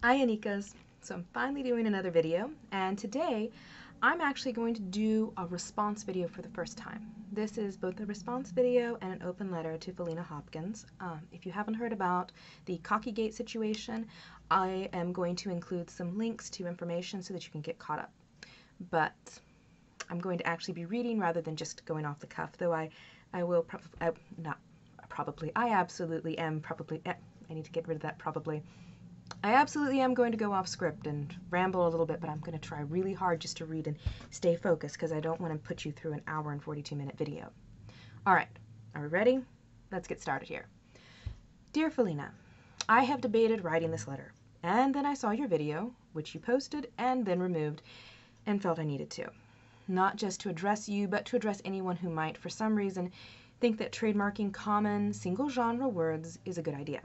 Hi niihkas. So I'm finally doing another video, and today I'm actually going to do a response video for the first time. This is both a response video and an open letter to Faleena Hopkins. If you haven't heard about the Cockygate situation, I am going to include some links to information so that you can get caught up. But I'm going to actually be reading rather than just going off the cuff, though I absolutely am probably, I need to get rid of that probably. I absolutely am going to go off script and ramble a little bit, but I'm going to try really hard just to read and stay focused because I don't want to put you through an hour and 42-minute video. All right, are we ready? Let's get started here. Dear Faleena, I have debated writing this letter, and then I saw your video, which you posted and then removed, and felt I needed to. Not just to address you, but to address anyone who might, for some reason, think that trademarking common, single-genre words is a good idea.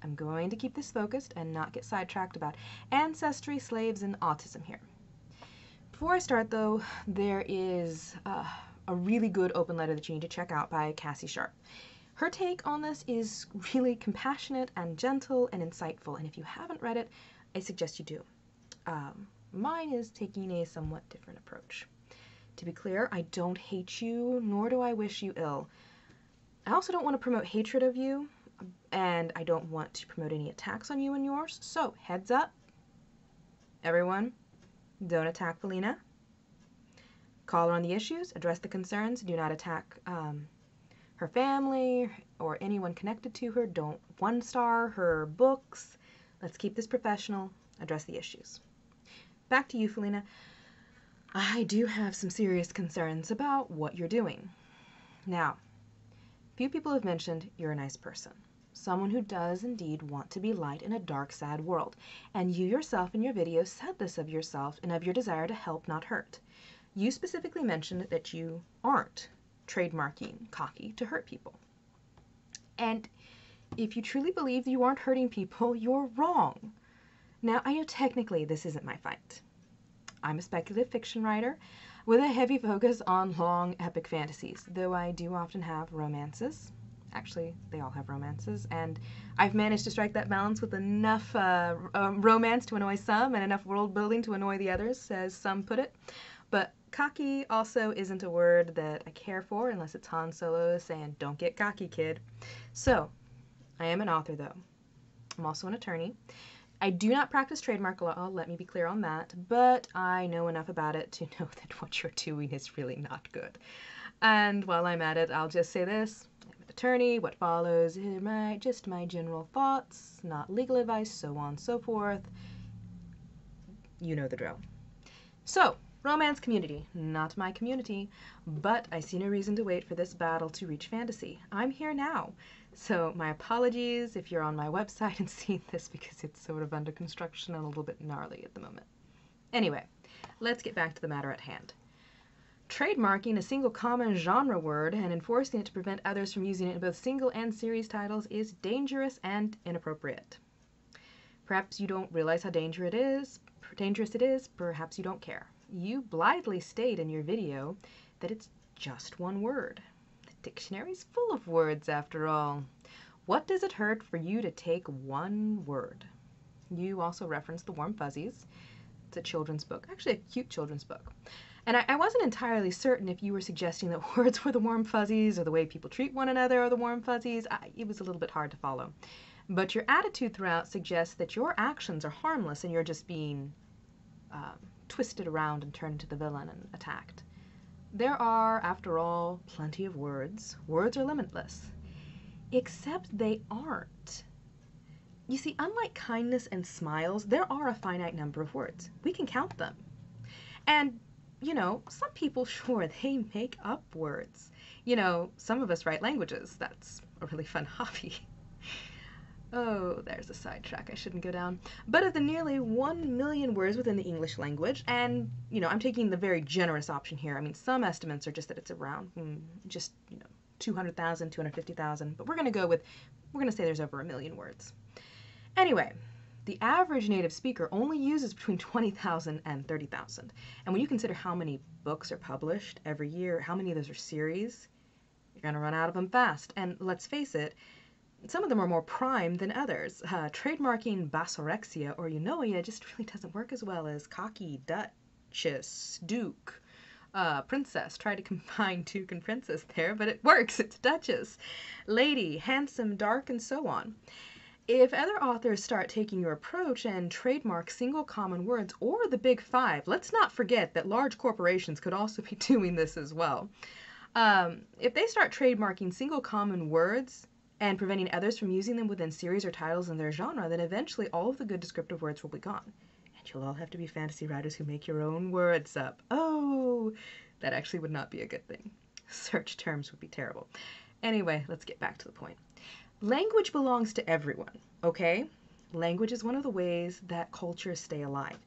I'm going to keep this focused and not get sidetracked about ancestry, slaves, and autism here. Before I start, though, there is a really good open letter that you need to check out by Cassie Sharp. Her take on this is really compassionate and gentle and insightful, and if you haven't read it, I suggest you do. Mine is taking a somewhat different approach. To be clear, I don't hate you, nor do I wish you ill. I also don't want to promote hatred of you, and I don't want to promote any attacks on you and yours, so heads up, everyone, don't attack Faleena. Call her on the issues, address the concerns, do not attack her family or anyone connected to her, don't one-star her books. Let's keep this professional, address the issues. Back to you, Faleena. I do have some serious concerns about what you're doing. Now, few people have mentioned you're a nice person. Someone who does indeed want to be light in a dark, sad world. And you yourself in your video said this of yourself and of your desire to help, not hurt. You specifically mentioned that you aren't trademarking cocky to hurt people. And if you truly believe you aren't hurting people, you're wrong. Now, I know technically this isn't my fight. I'm a speculative fiction writer with a heavy focus on long, epic fantasies, though I do often have romances. Actually, they all have romances, and I've managed to strike that balance with enough romance to annoy some and enough world building to annoy the others, as some put it. But cocky also isn't a word that I care for unless it's Han Solo saying, "Don't get cocky, kid." So, I am an author, though. I'm also an attorney. I do not practice trademark law, let me be clear on that, but I know enough about it to know that what you're doing is really not good. And while I'm at it, I'll just say this. Attorney, what follows are just my general thoughts, not legal advice, so on and so forth. You know the drill. So, romance community, not my community, but I see no reason to wait for this battle to reach fantasy. I'm here now. So my apologies if you're on my website and seeing this because it's sort of under construction and a little bit gnarly at the moment. Anyway, let's get back to the matter at hand. Trademarking a single common genre word and enforcing it to prevent others from using it in both single and series titles is dangerous and inappropriate. Perhaps you don't realize how dangerous it is, perhaps you don't care. You blithely state in your video that it's just one word. The dictionary's full of words after all. What does it hurt for you to take one word? You also referenced The Warm Fuzzies. It's a children's book, actually a cute children's book. And I wasn't entirely certain if you were suggesting that words were the warm fuzzies or the way people treat one another are the warm fuzzies. It was a little bit hard to follow. But your attitude throughout suggests that your actions are harmless and you're just being twisted around and turned into the villain and attacked. There are, after all, plenty of words. Words are limitless. Except they aren't. You see, unlike kindness and smiles, there are a finite number of words. We can count them. And you know, some people, sure, they make up words. You know, some of us write languages. That's a really fun hobby. Oh, there's a sidetrack I shouldn't go down. But of the nearly 1 million words within the English language, and, you know, I'm taking the very generous option here. I mean, some estimates are just that it's around just, 200,000, 250,000. But we're going to say there's over 1 million words. Anyway, the average native speaker only uses between 20,000 and 30,000. And when you consider how many books are published every year, how many of those are series, you're going to run out of them fast. And let's face it, Some of them are more prime than others. Trademarking basorexia or eunoia just really doesn't work as well as cocky, duchess, duke, princess. Try to combine duke and princess there, but it works. It's duchess, lady, handsome, dark, and so on. If other authors start taking your approach and trademark single common words or the big five, let's not forget that large corporations could also be doing this as well. If they start trademarking single common words and preventing others from using them within series or titles in their genre, then eventually all of the good descriptive words will be gone. And you'll all have to be fantasy writers who make your own words up. Oh, that actually would not be a good thing. Search terms would be terrible. Anyway, let's get back to the point. Language belongs to everyone, okay? Language is one of the ways that cultures stay alive.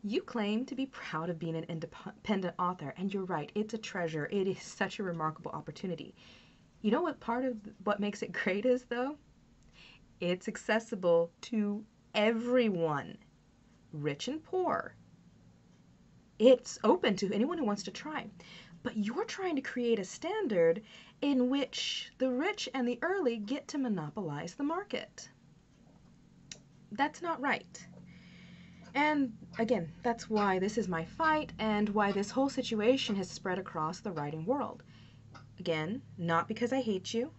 You claim to be proud of being an independent author, and you're right, it's a treasure. It is such a remarkable opportunity. You know what part of what makes it great is, though? It's accessible to everyone, rich and poor. It's open to anyone who wants to try. But you're trying to create a standard in which the rich and the early get to monopolize the market. That's not right. And again, that's why this is my fight and why this whole situation has spread across the writing world. Again, not because I hate you.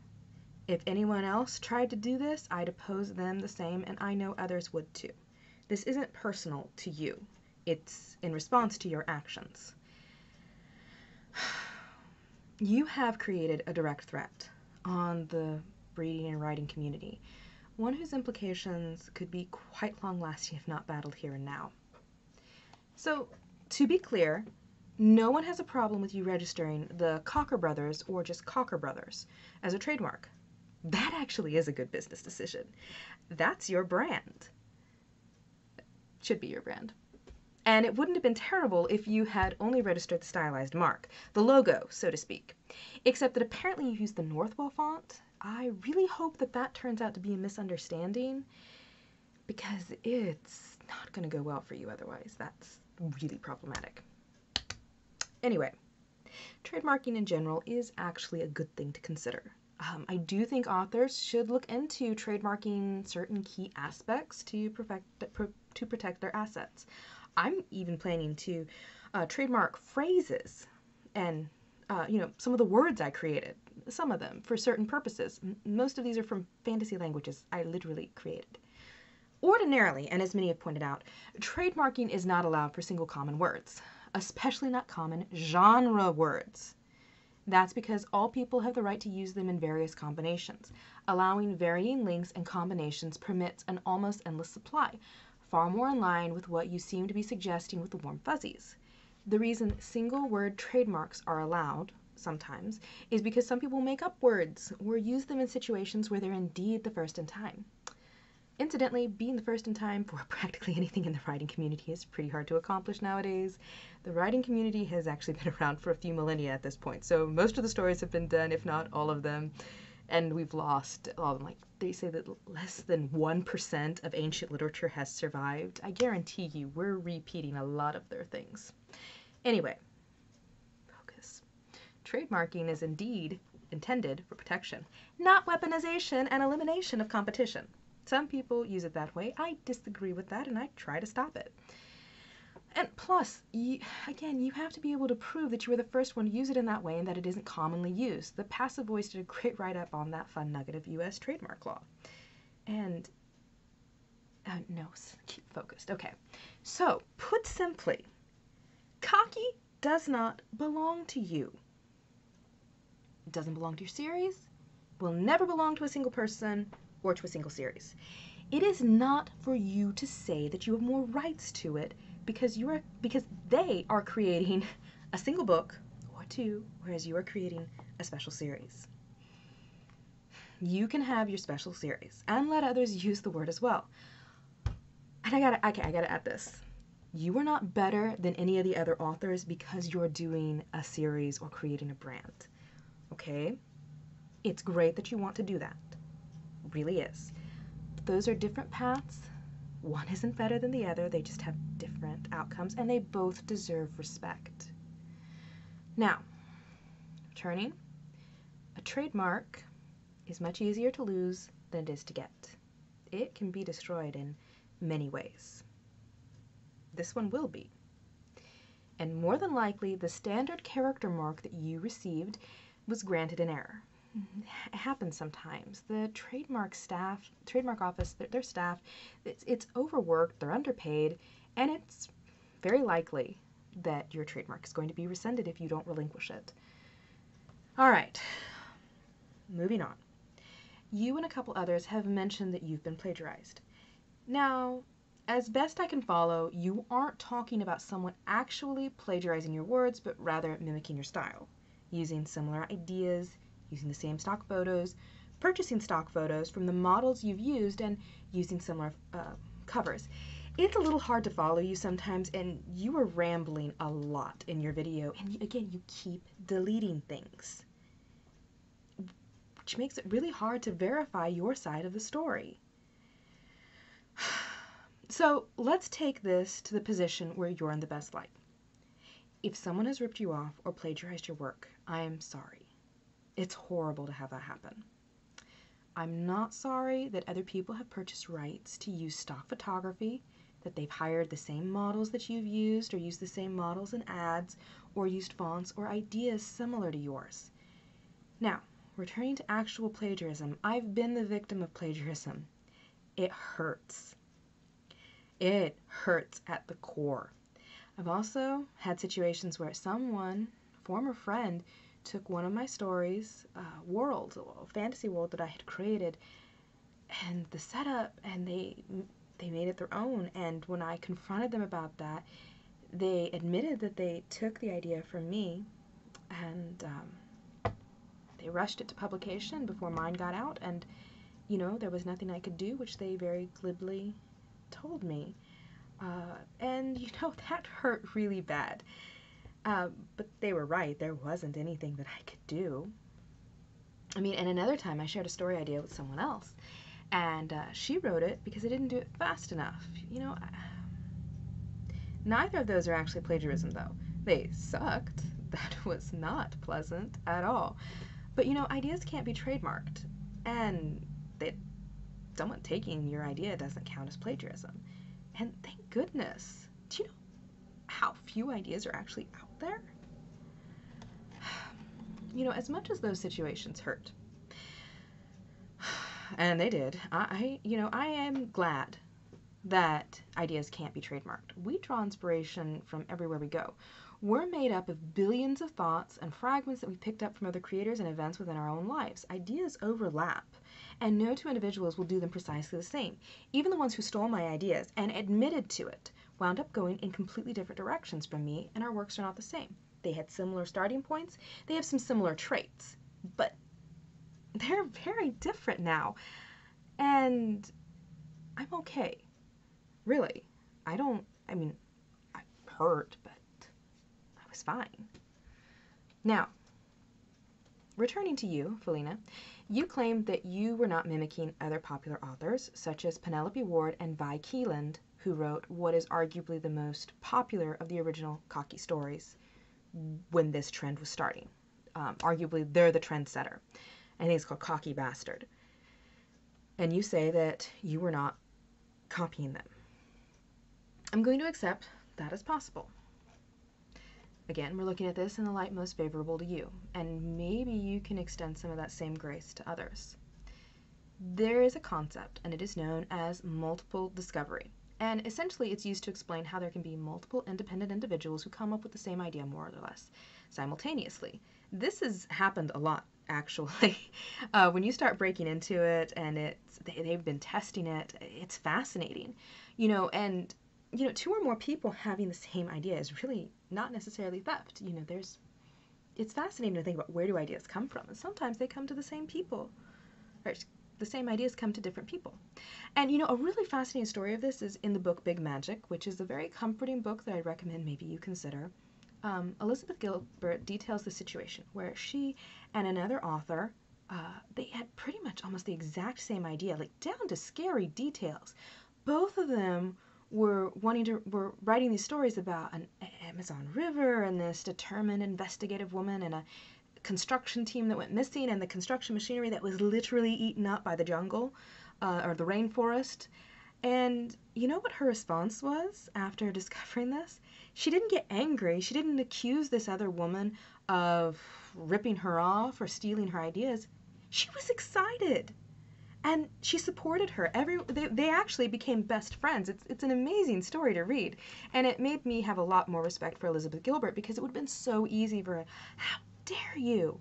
If anyone else tried to do this, I'd oppose them the same, and I know others would too. This isn't personal to you. It's in response to your actions. You have created a direct threat on the reading and writing community, one whose implications could be quite long-lasting if not battled here and now. So, to be clear, no one has a problem with you registering the Cocker Brothers or just Cocker Brothers as a trademark. That actually is a good business decision. That's your brand. Should be your brand. And it wouldn't have been terrible if you had only registered the stylized mark, the logo, so to speak. Except that apparently you used the Northwell font. I really hope that that turns out to be a misunderstanding, because it's not going to go well for you otherwise. That's really problematic. Anyway, trademarking in general is actually a good thing to consider. I do think authors should look into trademarking certain key aspects to protect their assets. I'm even planning to trademark phrases and, some of the words I created, some of them for certain purposes. Most of these are from fantasy languages I literally created. Ordinarily, and as many have pointed out, trademarking is not allowed for single common words, especially not common genre words. That's because all people have the right to use them in various combinations. Allowing varying lengths and combinations permits an almost endless supply, far more in line with what you seem to be suggesting with the warm fuzzies. The reason single word trademarks are allowed, sometimes, is because some people make up words or use them in situations where they're indeed the first in time. Incidentally, being the first in time for practically anything in the writing community is pretty hard to accomplish nowadays. The writing community has actually been around for a few millennia at this point, so most of the stories have been done, if not all of them, and we've lost, they say that less than 1% of ancient literature has survived. I guarantee you we're repeating a lot of their things. Anyway, focus. Trademarking is indeed intended for protection, not weaponization and elimination of competition. Some people use it that way. I disagree with that, and I try to stop it. And plus, you have to be able to prove that you were the first one to use it in that way and that it isn't commonly used. The Passive Voice did a great write-up on that fun nugget of U.S. trademark law. And, no, keep focused. Okay, so, put simply, cocky does not belong to you. It doesn't belong to your series, will never belong to a single person, or to a single series. It is not for you to say that you have more rights to it because they are creating a single book or two, whereas you are creating a special series. You can have your special series and let others use the word as well. And I gotta add this. You are not better than any of the other authors because you're doing a series or creating a brand. Okay? It's great that you want to do that. Really is. But those are different paths. One isn't better than the other. They just have different outcomes, and they both deserve respect. Now, returning, a trademark is much easier to lose than it is to get. It can be destroyed in many ways. This one will be. And more than likely, the standard character mark that you received was granted in error. It happens sometimes. The trademark office, their staff, it's overworked, they're underpaid, and it's very likely that your trademark is going to be rescinded if you don't relinquish it. All right, moving on. You and a couple others have mentioned that you've been plagiarized. Now, as best I can follow, you aren't talking about someone actually plagiarizing your words, but rather mimicking your style, using similar ideas, using the same stock photos, purchasing stock photos from the models you've used, and using similar covers. It's a little hard to follow you sometimes, and you are rambling a lot in your video, and again, you keep deleting things, which makes it really hard to verify your side of the story. So let's take this to the position where you're in the best light. If someone has ripped you off or plagiarized your work, I am sorry. It's horrible to have that happen. I'm not sorry that other people have purchased rights to use stock photography, that they've hired the same models that you've used or used the same models in ads or used fonts or ideas similar to yours. Now, returning to actual plagiarism, I've been the victim of plagiarism. It hurts. It hurts at the core. I've also had situations where someone, former friend, took one of my stories, a fantasy world that I had created, and the setup, and they made it their own. And when I confronted them about that, they admitted that they took the idea from me, and they rushed it to publication before mine got out, and there was nothing I could do, which they very glibly told me. And that hurt really bad. But they were right. There wasn't anything that I could do. I mean, and another time I shared a story idea with someone else, and she wrote it because I didn't do it fast enough. Neither of those are actually plagiarism, though. They sucked. That was not pleasant at all. But ideas can't be trademarked, and someone taking your idea doesn't count as plagiarism. And thank goodness. Do you know how few ideas are actually out there? As much as those situations hurt, and they did, I am glad that ideas can't be trademarked. We draw inspiration from everywhere we go. We're made up of billions of thoughts and fragments that we picked up from other creators and events within our own lives. Ideas overlap, and no two individuals will do them precisely the same. Even the ones who stole my ideas and admitted to it wound up going in completely different directions from me, and our works are not the same. They had similar starting points, they have some similar traits, but they're very different now, and I'm okay. Really. I hurt, but I was fine. Now, returning to you, Faleena, you claimed that you were not mimicking other popular authors, such as Penelope Ward and Vi Keeland, who wrote what is arguably the most popular of the original Cocky stories when this trend was starting. Arguably, they're the trendsetter. I think it's called Cocky Bastard. And you say that you were not copying them. I'm going to accept that as possible. Again, we're looking at this in the light most favorable to you, and maybe you can extend some of that same grace to others. There is a concept, and it is known as multiple discovery. And essentially, it's used to explain how there can be multiple independent individuals who come up with the same idea more or less simultaneously. This has happened a lot, actually. When you start breaking into it, and they've been testing it, it's fascinating. And two or more people having the same idea is really not necessarily theft. It's fascinating to think about, where do ideas come from? And sometimes they come to the same people, or the same ideas come to different people. And a really fascinating story of this is in the book Big Magic, which is a very comforting book that I recommend maybe you consider. Elizabeth Gilbert details the situation where she and another author, they had pretty much almost the exact same idea, like down to scary details. Both of them were writing these stories about an Amazon River and this determined investigative woman and a construction team that went missing and the construction machinery that was literally eaten up by the jungle or the rainforest. And you know what her response was after discovering this? She didn't get angry. She didn't accuse this other woman of ripping her off or stealing her ideas. She was excited. And she supported her. They actually became best friends. It's an amazing story to read. And it made me have a lot more respect for Elizabeth Gilbert, because it would have been so easy for her. How dare you?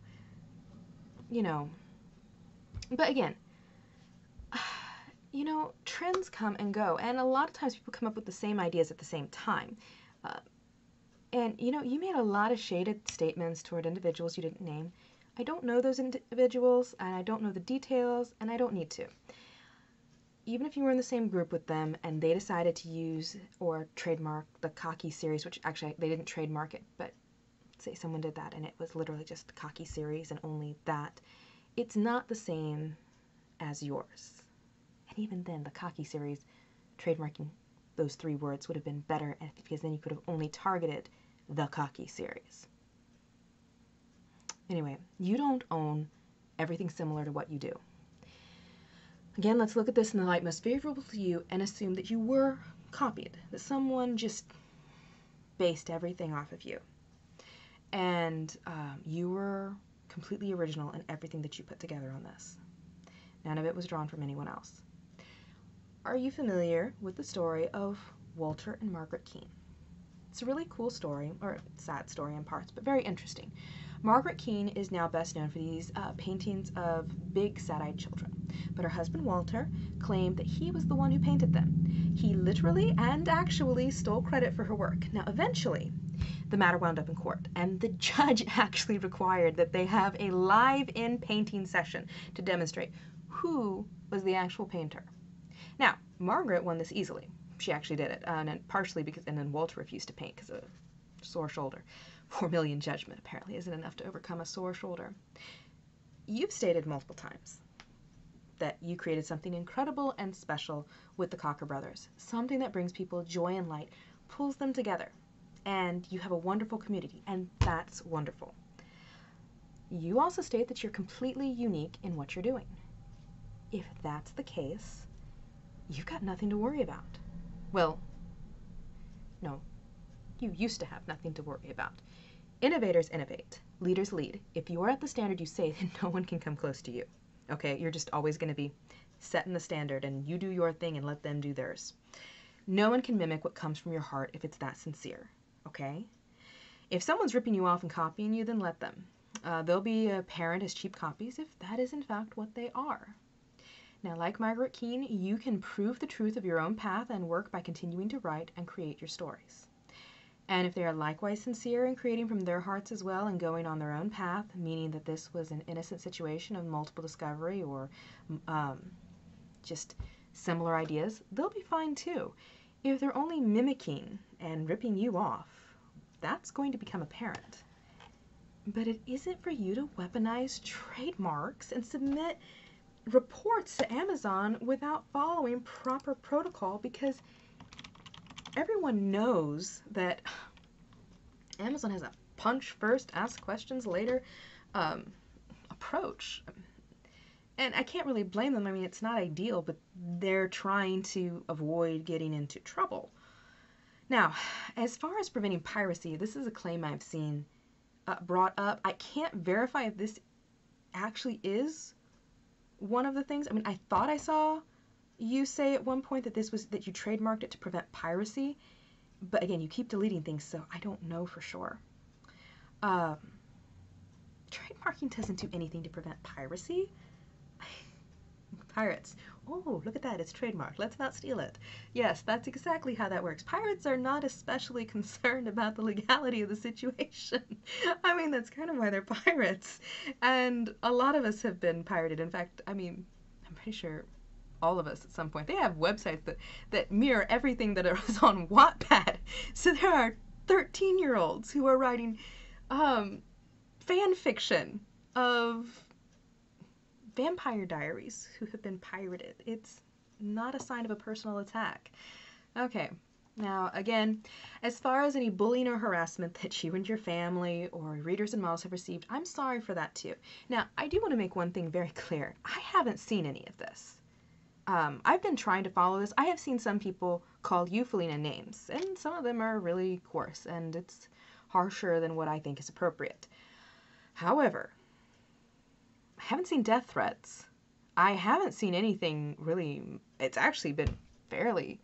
You know. But again, you know, trends come and go. And a lot of times people come up with the same ideas at the same time. And, you know, you made a lot of shaded statements toward individuals you didn't name. I don't know those individuals, and I don't know the details, and I don't need to. Even if you were in the same group with them and they decided to use or trademark the Cocky series, which actually they didn't trademark it, but say someone did that and it was literally just the Cocky series and only that, it's not the same as yours. And even then, the Cocky series, trademarking those 3 words would have been better, because then you could have only targeted the Cocky series. Anyway, you don't own everything similar to what you do. Again, let's look at this in the light most favorable to you and assume that you were copied, that someone just based everything off of you. And you were completely original in everything that you put together on this. None of it was drawn from anyone else. Are you familiar with the story of Walter and Margaret Keene? It's a really cool story, or sad story in parts, but very interesting. Margaret Keene is now best known for these paintings of big sad-eyed children, but her husband Walter claimed that he was the one who painted them. He literally and actually stole credit for her work. Now, eventually, the matter wound up in court, and the judge actually required that they have a live-in painting session to demonstrate who was the actual painter. Now, Margaret won this easily. She actually did it, and partially because, and then Walter refused to paint because of a sore shoulder. 4 million judgment apparently isn't enough to overcome a sore shoulder. You've stated multiple times that you created something incredible and special with the Cocker brothers, something that brings people joy and light, pulls them together, and you have a wonderful community, and that's wonderful. You also state that you're completely unique in what you're doing. If that's the case, you've got nothing to worry about. Well, no, you used to have nothing to worry about. Innovators innovate. Leaders lead. If you're at the standard you say, then no one can come close to you. Okay? You're just always going to be setting the standard, and you do your thing and let them do theirs. No one can mimic what comes from your heart if it's that sincere. Okay? If someone's ripping you off and copying you, then let them. They'll be apparent as cheap copies if that is in fact what they are. Now, like Margaret Keene, you can prove the truth of your own path and work by continuing to write and create your stories. And if they are likewise sincere in creating from their hearts as well and going on their own path, meaning that this was an innocent situation of multiple discovery or just similar ideas, they'll be fine too. If they're only mimicking and ripping you off, that's going to become apparent. But it isn't for you to weaponize trademarks and submit reports to Amazon without following proper protocol, because everyone knows that Amazon has a punch first, ask questions later approach. And I can't really blame them. I mean, it's not ideal, but they're trying to avoid getting into trouble. Now, as far as preventing piracy, this is a claim I've seen brought up. I can't verify if this actually is one of the things. I mean, I thought I saw you say at one point that this was, that you trademarked it to prevent piracy, but again, you keep deleting things, so I don't know for sure. Trademarking doesn't do anything to prevent piracy. Pirates. Oh, look at that, it's trademarked. Let's not steal it. Yes, that's exactly how that works. Pirates are not especially concerned about the legality of the situation. I mean, that's kind of why they're pirates. And a lot of us have been pirated. In fact, I mean, I'm pretty sure all of us at some point. They have websites that mirror everything that is on Wattpad. So there are 13-year-olds who are writing fan fiction of vampire diaries who have been pirated. It's not a sign of a personal attack. Okay, Now, again, as far as any bullying or harassment that you and your family or readers and models have received, I'm sorry for that too. Now, I do want to make one thing very clear. I haven't seen any of this. I've been trying to follow this. I have seen some people call you Faleena names, and some of them are really coarse, and it's harsher than what I think is appropriate. However, I haven't seen death threats. I haven't seen anything really, it's actually been fairly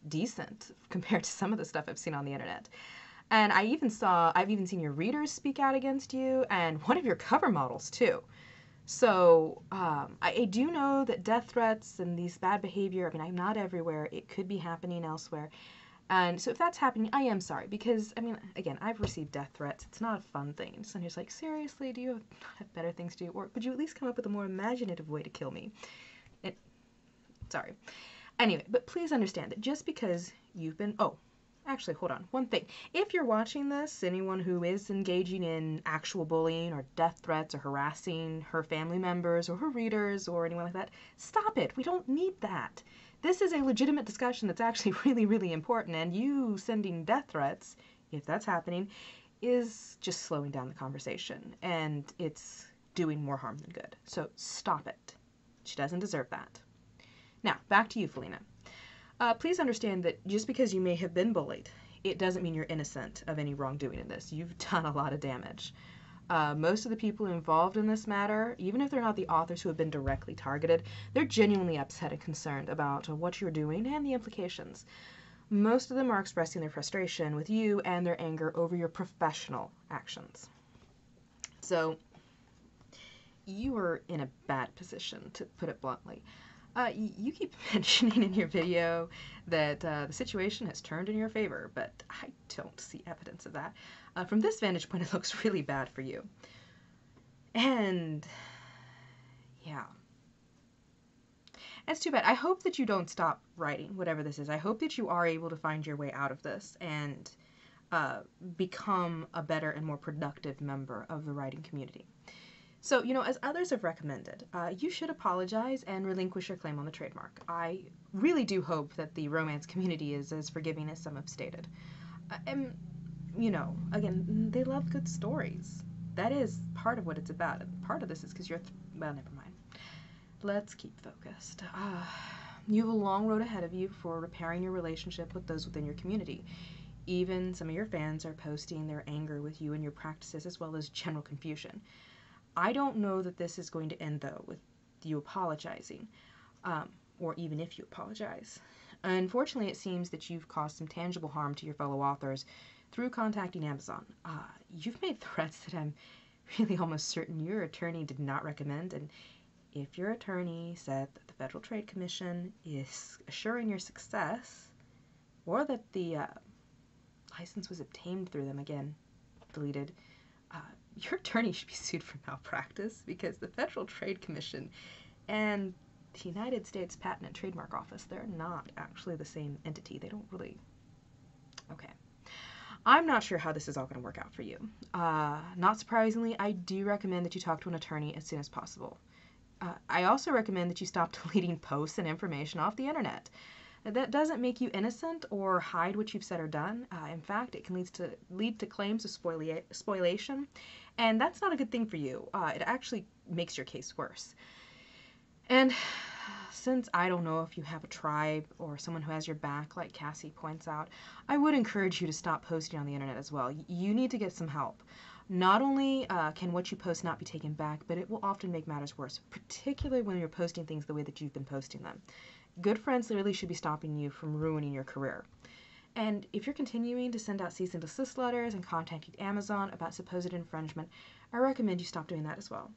decent compared to some of the stuff I've seen on the internet. And I've even seen your readers speak out against you, and one of your cover models too. So I do know that death threats and these bad behavior, I mean, I'm not everywhere. It could be happening elsewhere. And so if that's happening, I am sorry because, I mean, again, I've received death threats. It's not a fun thing. Somebody's like, seriously, do you have better things to do? Or could you at least come up with a more imaginative way to kill me? Sorry. Anyway, but please understand that just because you've been, oh, actually, hold on, one thing. If you're watching this, anyone who is engaging in actual bullying or death threats or harassing her family members or her readers or anyone like that, stop it. We don't need that. This is a legitimate discussion that's actually really, really important, and you sending death threats, if that's happening, is just slowing down the conversation, and it's doing more harm than good. So stop it. She doesn't deserve that. Now, back to you, Faleena. Please understand that just because you may have been bullied, it doesn't mean you're innocent of any wrongdoing in this. You've done a lot of damage. Most of the people involved in this matter, even if they're not the authors who have been directly targeted, they're genuinely upset and concerned about what you're doing and the implications. Most of them are expressing their frustration with you and their anger over your professional actions. So, you are in a bad position, to put it bluntly. You keep mentioning in your video that the situation has turned in your favor, but I don't see evidence of that. From this vantage point, it looks really bad for you. And, yeah. It's too bad. I hope that you don't stop writing, whatever this is. I hope that you are able to find your way out of this and become a better and more productive member of the writing community. So, as others have recommended, you should apologize and relinquish your claim on the trademark. I really do hope that the romance community is as forgiving as some have stated. And, again, they love good stories. That is part of what it's about. And part of this is because well, never mind. Let's keep focused. You have a long road ahead of you for repairing your relationship with those within your community. Even some of your fans are posting their anger with you and your practices as well as general confusion. I don't know that this is going to end, though, with you apologizing, or even if you apologize. Unfortunately, it seems that you've caused some tangible harm to your fellow authors through contacting Amazon. You've made threats that I'm really almost certain your attorney did not recommend, and if your attorney said that the Federal Trade Commission is assuring your success, or that the license was obtained through them, again, deleted, your attorney should be sued for malpractice because the Federal Trade Commission and the United States Patent and Trademark Office, they're not actually the same entity. They don't really... Okay. I'm not sure how this is all going to work out for you. Not surprisingly, I do recommend that you talk to an attorney as soon as possible. I also recommend that you stop deleting posts and information off the internet. That doesn't make you innocent or hide what you've said or done. In fact, it can lead to claims of spoliation, and that's not a good thing for you. It actually makes your case worse. And since I don't know if you have a tribe or someone who has your back, like Cassie points out, I would encourage you to stop posting on the internet as well. You need to get some help. Not only can what you post not be taken back, but it will often make matters worse, particularly when you're posting things the way that you've been posting them. Good friends really should be stopping you from ruining your career. And if you're continuing to send out cease and desist letters and contacting Amazon about supposed infringement, I recommend you stop doing that as well.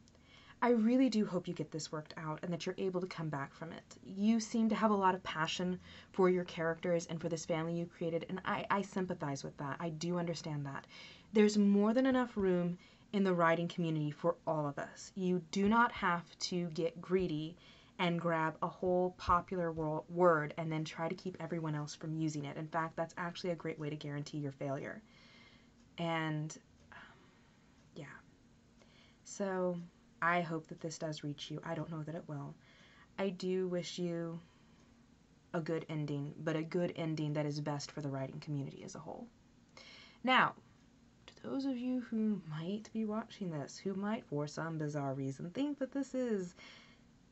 I really do hope you get this worked out and that you're able to come back from it. You seem to have a lot of passion for your characters and for this family you created, and I sympathize with that. I do understand that. There's more than enough room in the writing community for all of us. You do not have to get greedy and grab a whole popular word and then try to keep everyone else from using it. In fact, that's actually a great way to guarantee your failure. And, yeah. So, I hope that this does reach you. I don't know that it will. I do wish you a good ending, but a good ending that is best for the writing community as a whole. Now, to those of you who might be watching this, who might for some bizarre reason think that this is,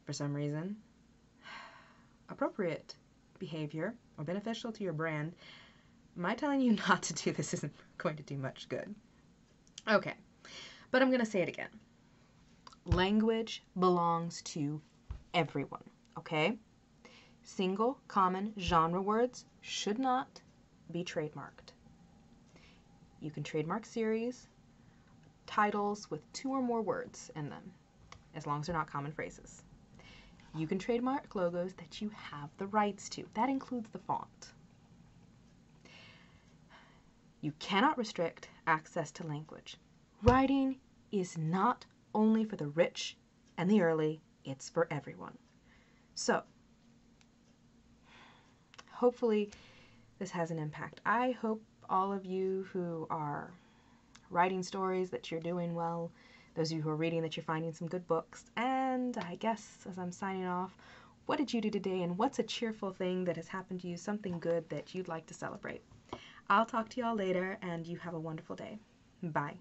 for some reason, appropriate behavior or beneficial to your brand, my telling you not to do this isn't going to do much good. Okay, but I'm going to say it again. Language belongs to everyone, okay? Single, common genre words should not be trademarked. You can trademark series, titles with 2 or more words in them, as long as they're not common phrases. You can trademark logos that you have the rights to. That includes the font. You cannot restrict access to language. Writing is not only for the rich and the early, it's for everyone. So, hopefully this has an impact. I hope all of you who are writing stories that you're doing well, those of you who are reading that you're finding some good books, and I guess as I'm signing off, what did you do today and what's a cheerful thing that has happened to you, something good that you'd like to celebrate? I'll talk to y'all later and you have a wonderful day. Bye.